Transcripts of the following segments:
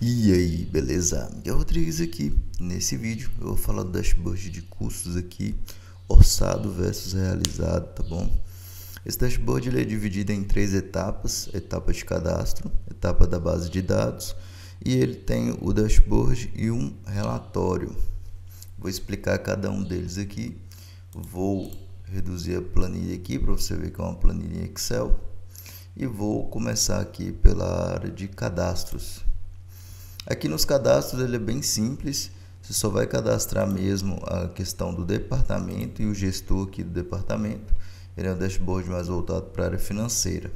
E aí, beleza? Miguel Rodrigues aqui. Nesse vídeo eu vou falar do dashboard de custos aqui, orçado versus realizado, tá bom? Esse dashboard ele é dividido em três etapas: etapa de cadastro, etapa da base de dados, e ele tem o dashboard e um relatório. Vou explicar cada um deles aqui. Vou reduzir a planilha aqui para você ver que é uma planilha Excel, e vou começar aqui pela área de cadastros. Aqui nos cadastros ele é bem simples, você só vai cadastrar mesmo a questão do departamento e o gestor aqui do departamento. Ele é um dashboard mais voltado para a área financeira.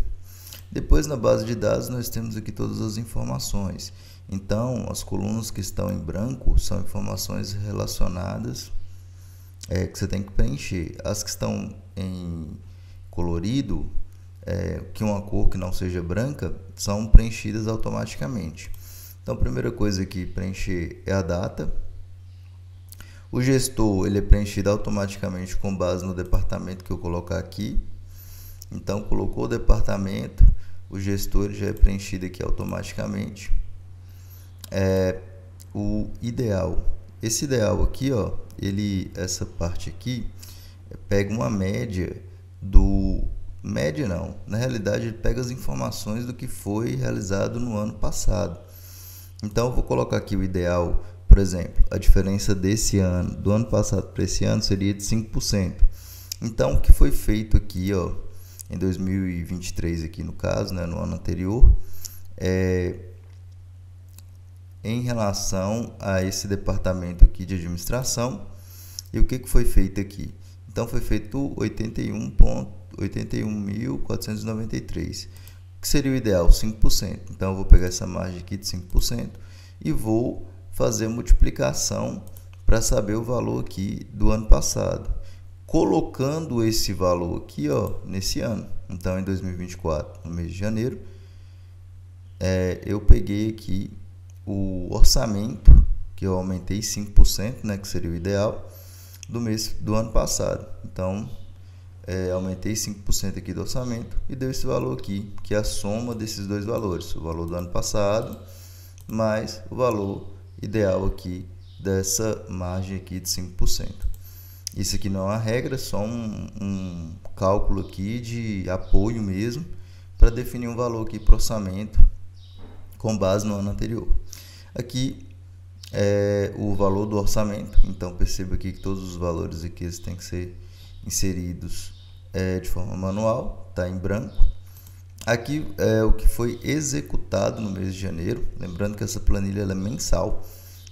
Depois, na base de dados, nós temos aqui todas as informações. Então, as colunas que estão em branco são informações relacionadas que você tem que preencher. As que estão em colorido, que uma cor que não seja branca, são preenchidas automaticamente. Então, a primeira coisa aqui preencher é a data. O gestor ele é preenchido automaticamente com base no departamento que eu colocar aqui. Então, colocou o departamento, o gestor já é preenchido aqui automaticamente. O ideal. Esse ideal aqui, ó, essa parte aqui pega uma média do... Média não, na realidade ele pega as informações do que foi realizado no ano passado. Então eu vou colocar aqui o ideal, por exemplo, a diferença desse ano, do ano passado para esse ano seria de 5%. Então o que foi feito aqui, ó, em 2023 aqui no caso, né, no ano anterior, em relação a esse departamento aqui de administração, e o que foi feito aqui? Então foi feito 81.493. Que seria o ideal? 5%. Então eu vou pegar essa margem aqui de 5% e vou fazer a multiplicação para saber o valor aqui do ano passado, colocando esse valor aqui, ó, nesse ano. Então em 2024, no mês de janeiro, eu peguei aqui o orçamento, que eu aumentei 5%, né, que seria o ideal, do ano passado. Então aumentei 5% aqui do orçamento e deu esse valor aqui, que é a soma desses dois valores, o valor do ano passado mais o valor ideal aqui dessa margem aqui de 5%. Isso aqui não é uma regra, é só um cálculo aqui de apoio mesmo, para definir um valor aqui para orçamento com base no ano anterior. Aqui é o valor do orçamento, então perceba aqui que todos os valores aqui têm que ser inseridos de forma manual, está em branco. Aqui é o que foi executado no mês de janeiro, lembrando que essa planilha ela é mensal,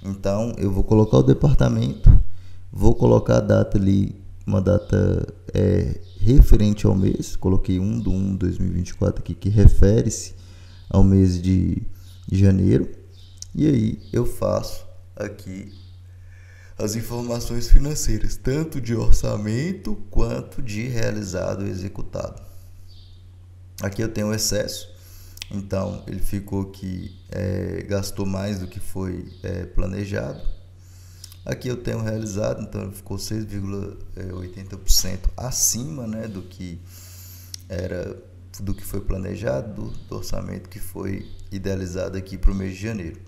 então eu vou colocar o departamento, vou colocar a data ali, uma data referente ao mês, coloquei 1/1/2024 aqui, que refere-se ao mês de janeiro, e aí eu faço aqui as informações financeiras, tanto de orçamento quanto de realizado e executado. Aqui eu tenho o excesso, então ele ficou que gastou mais do que foi planejado. Aqui eu tenho realizado, então ele ficou 6,80% acima, né, do que foi planejado, do orçamento que foi idealizado aqui para o mês de janeiro.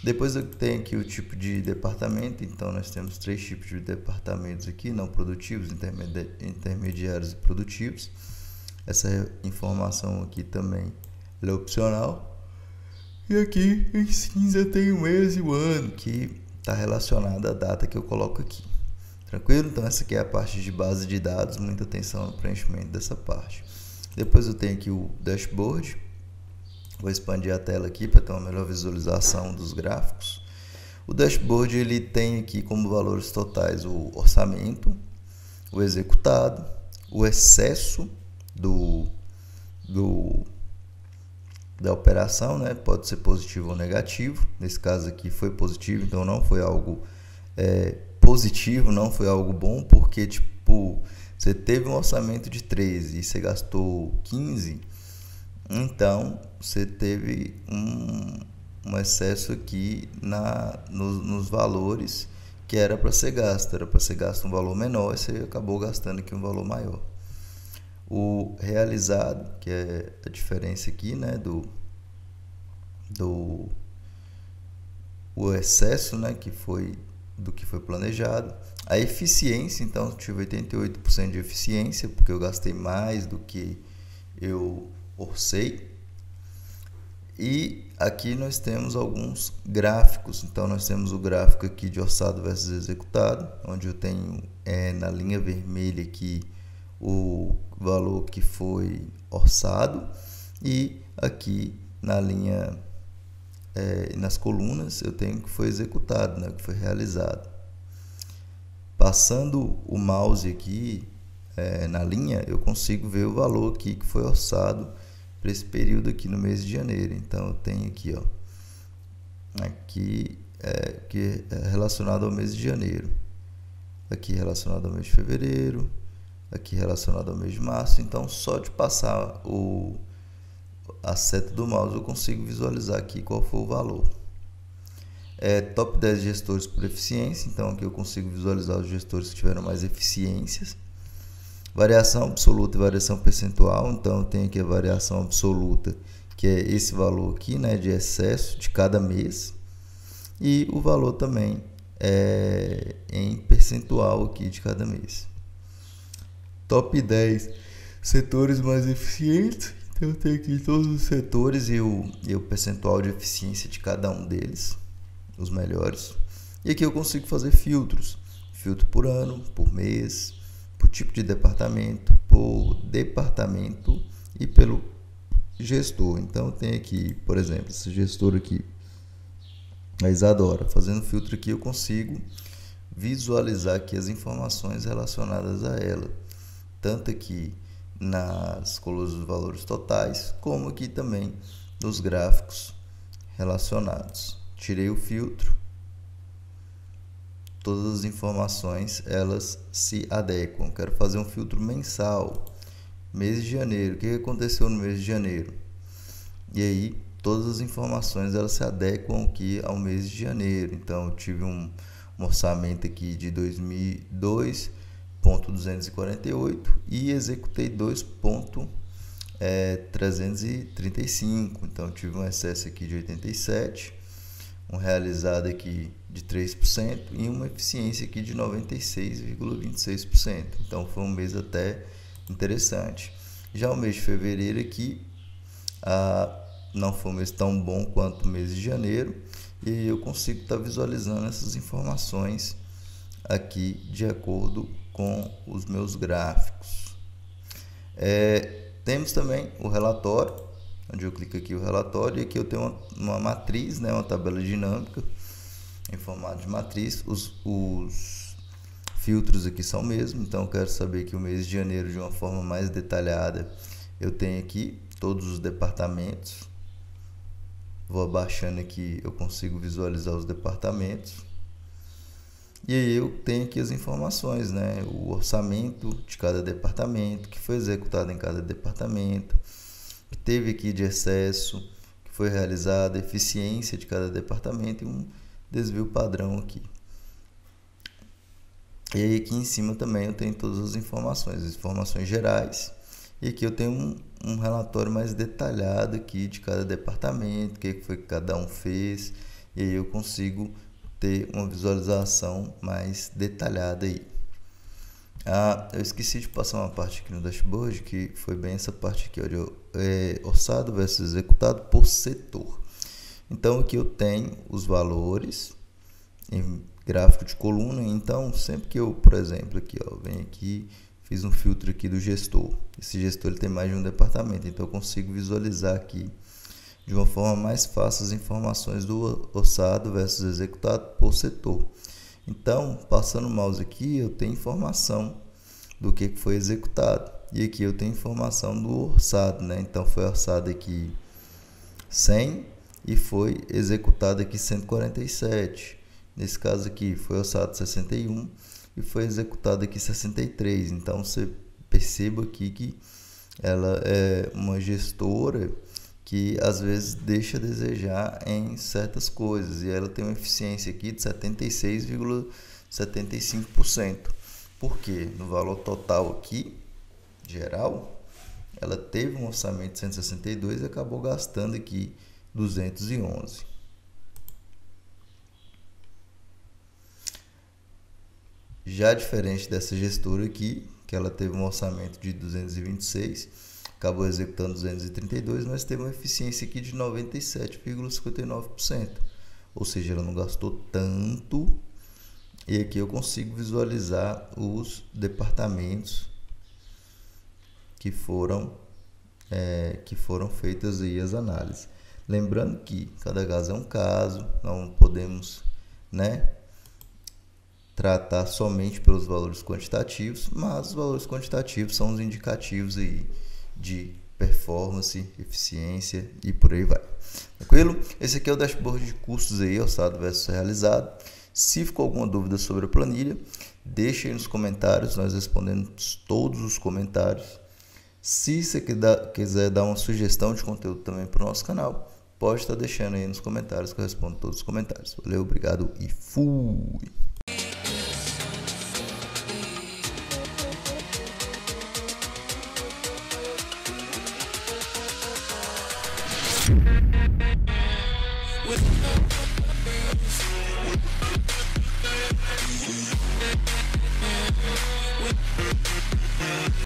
Depois eu tenho aqui o tipo de departamento, então nós temos três tipos de departamentos aqui: não produtivos, intermediários e produtivos. Essa informação aqui também é opcional. E aqui em cinza tem o mês e o ano, que está relacionado à data que eu coloco aqui. Tranquilo? Então essa aqui é a parte de base de dados, muita atenção no preenchimento dessa parte. Depois eu tenho aqui o dashboard. Vou expandir a tela aqui para ter uma melhor visualização dos gráficos. O dashboard ele tem aqui como valores totais o orçamento, o executado, o excesso da operação, né? Pode ser positivo ou negativo. Nesse caso aqui foi positivo, então não foi algo positivo, não foi algo bom, porque tipo, você teve um orçamento de 13 e você gastou 15, então você teve um excesso aqui nos valores que era para ser gasto. Era para ser gasto um valor menor e você acabou gastando aqui um valor maior. O realizado, que é a diferença aqui, né, o excesso, né, que foi do que foi planejado. A eficiência, então, tive 88% de eficiência, porque eu gastei mais do que eu orcei. E aqui nós temos alguns gráficos. Então, nós temos o gráfico aqui de orçado versus executado, onde eu tenho na linha vermelha aqui o valor que foi orçado, e aqui na linha nas colunas eu tenho que foi executado, né, que foi realizado. Passando o mouse aqui na linha, eu consigo ver o valor aqui que foi orçado para esse período aqui no mês de janeiro. Então eu tenho aqui, ó, aqui que é relacionado ao mês de janeiro, aqui relacionado ao mês de fevereiro, aqui relacionado ao mês de março. Então, só de passar a seta do mouse eu consigo visualizar aqui qual foi o valor. Top 10 gestores por eficiência. Então aqui eu consigo visualizar os gestores que tiveram mais eficiências. Variação absoluta e variação percentual. Então eu tenho aqui a variação absoluta, que é esse valor aqui, né, de excesso de cada mês, e o valor também em percentual aqui de cada mês. Top 10 setores mais eficientes. Então eu tenho aqui todos os setores e o percentual de eficiência de cada um deles, os melhores. E aqui eu consigo fazer filtros. Filtro por ano, por mês, por tipo de departamento, por departamento e pelo gestor. Então eu tenho aqui, por exemplo, esse gestor aqui, a Isadora. Fazendo filtro aqui eu consigo visualizar aqui as informações relacionadas a ela, tanto aqui nas colunas dos valores totais, como aqui também nos gráficos relacionados. Tirei o filtro, todas as informações elas se adequam. Quero fazer um filtro mensal, mês de janeiro. O que aconteceu no mês de janeiro? E aí todas as informações elas se adequam aqui ao mês de janeiro. Então eu tive um orçamento aqui de 2.248 e executei 2.335. Então eu tive um excesso aqui de 87, um realizado aqui de 3% e uma eficiência aqui de 96,26%. Então foi um mês até interessante. Já o mês de fevereiro aqui não foi um mês tão bom quanto o mês de janeiro, e eu consigo estar visualizando essas informações aqui de acordo com os meus gráficos. Temos também o relatório, onde eu clico aqui o relatório, e aqui eu tenho uma matriz, né, uma tabela dinâmica em formato de matriz. Os filtros aqui são o mesmo. Então eu quero saber que o mês de janeiro, de uma forma mais detalhada, eu tenho aqui todos os departamentos. Vou abaixando aqui, eu consigo visualizar os departamentos. E aí eu tenho aqui as informações, né? O orçamento de cada departamento, que foi executado em cada departamento, que teve aqui de excesso, que foi realizado, a eficiência de cada departamento e um desvio padrão aqui. E aí aqui em cima também eu tenho todas as informações gerais. E aqui eu tenho um relatório mais detalhado aqui de cada departamento, o que foi que cada um fez, e aí eu consigo ter uma visualização mais detalhada aí. Eu esqueci de passar uma parte aqui no dashboard, que foi bem essa parte aqui, orçado versus executado por setor. Então aqui eu tenho os valores em gráfico de coluna. Então sempre que eu, por exemplo, aqui, venho aqui, fiz um filtro aqui do gestor. Esse gestor ele tem mais de um departamento, então eu consigo visualizar aqui de uma forma mais fácil as informações do orçado versus executado por setor. Então, passando o mouse aqui, eu tenho informação do que foi executado. E aqui eu tenho informação do orçado, né? Então foi orçado aqui 100 e foi executado aqui 147. Nesse caso aqui foi orçado 61 e foi executado aqui 63. Então você perceba aqui que ela é uma gestora que às vezes deixa a desejar em certas coisas, e ela tem uma eficiência aqui de 76,75%. Porque no valor total aqui, geral, ela teve um orçamento de 162 e acabou gastando aqui 211. Já diferente dessa gestora aqui, que ela teve um orçamento de 226, acabou executando 232, mas teve uma eficiência aqui de 97,59%. Ou seja, ela não gastou tanto. E aqui eu consigo visualizar os departamentos que foram feitas aí as análises. Lembrando que cada caso é um caso, não podemos, tratar somente pelos valores quantitativos, mas os valores quantitativos são os indicativos aí de performance, eficiência e por aí vai. Tranquilo? Esse aqui é o dashboard de custos aí, orçado versus realizado. Se ficou alguma dúvida sobre a planilha, deixe aí nos comentários, nós respondemos todos os comentários. Se você quiser dar uma sugestão de conteúdo também para o nosso canal, pode estar deixando aí nos comentários que eu respondo todos os comentários. Valeu, obrigado e fui! With